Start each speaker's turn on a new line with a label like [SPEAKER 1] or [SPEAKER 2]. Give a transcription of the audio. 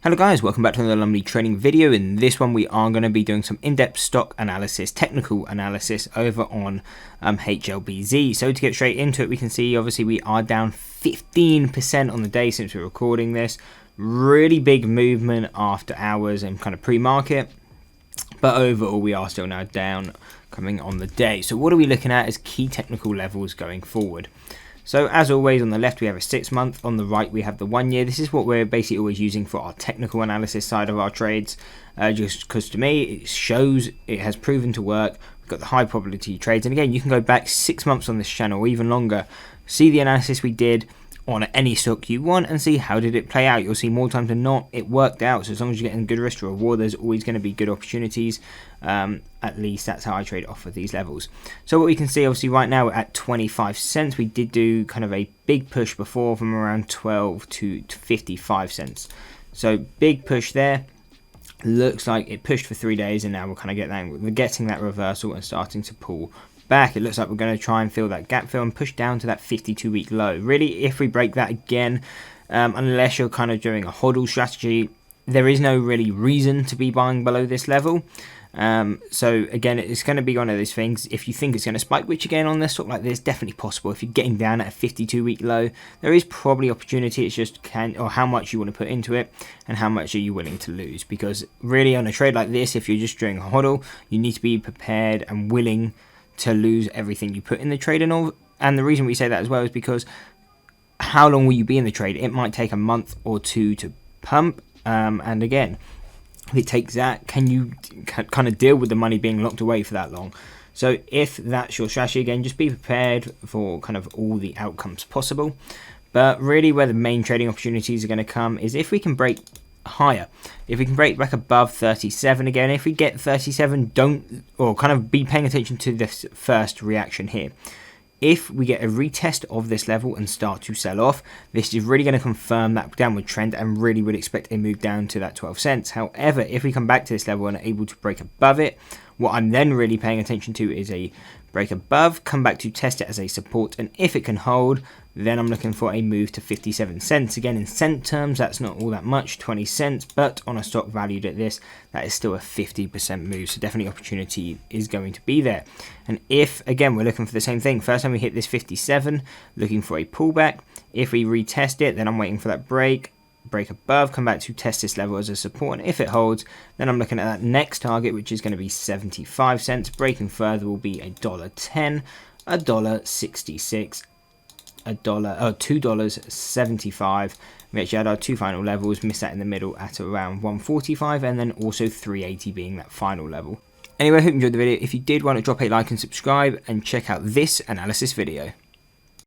[SPEAKER 1] Hello guys, welcome back to another Lumley trading video. In this one we are going to be doing some in-depth stock analysis, technical analysis over on HLBZ. So to get straight into it, we can see obviously we are down 15% on the day since we're recording this. Really big movement after hours and kind of pre-market. But overall we are still now down coming on the day. So what are we looking at as key technical levels going forward? So as always, on the left we have a 6 month, on the right we have the 1 year. This is what we're basically always using for our technical analysis side of our trades, just because to me it shows it has proven to work. We've got the high probability trades, and again you can go back 6 months on this channel or even longer, see the analysis we did on any stock you want and see how did it play out. You'll see more times than not it worked out. So as long as you're getting good risk to reward, there's always going to be good opportunities. At least that's how I trade off of these levels. So what we can see obviously right now we're at 25 cents. We did do kind of a big push before from around 12 to 55 cents. So big push there. Looks like it pushed for 3 days and now we're kind of getting that reversal and starting to pull back. It looks like we're going to try and fill that gap fill and push down to that 52-week low. Really, if we break that again, unless you're kind of doing a hodl strategy, there is no really reason to be buying below this level. So again, it's going to be one of those things. If you think it's going to spike, which again on this stock like this, definitely possible. If you're getting down at a 52-week low, there is probably opportunity. It's just how much you want to put into it and how much are you willing to lose. Because really on a trade like this, if you're just doing a hodl, you need to be prepared and willing to lose everything you put in the trade and all. And the reason we say that as well is because how long will you be in the trade? It might take a month or two to pump, and again, if it takes that, can you kind of deal with the money being locked away for that long? So if that's your strategy, again, just be prepared for kind of all the outcomes possible. But really where the main trading opportunities are going to come is if we can break higher. If we can break back above 37 again, if we get 37, kind of be paying attention to this first reaction here. If we get a retest of this level and start to sell off, this is really going to confirm that downward trend and really would expect a move down to that 12 cents. However, if we come back to this level and are able to break above it, what I'm then really paying attention to is a break above, come back to test it as a support, and if it can hold, then I'm looking for a move to 57 cents. Again, in cent terms, that's not all that much, 20 cents, but on a stock valued at this, that is still a 50% move, so definitely opportunity is going to be there. And if, again, we're looking for the same thing, first time we hit this 57, looking for a pullback. If we retest it, then I'm waiting for that break above, come back to test this level as a support, and if it holds, then I'm looking at that next target, which is going to be 75 cents. Breaking further will be $1.10, $1.66, $2.75. We actually had our two final levels, missed that in the middle at around 145, and then also 380 being that final level. Anyway, I hope you enjoyed the video. If you did, why not drop a like and subscribe, and check out this analysis video.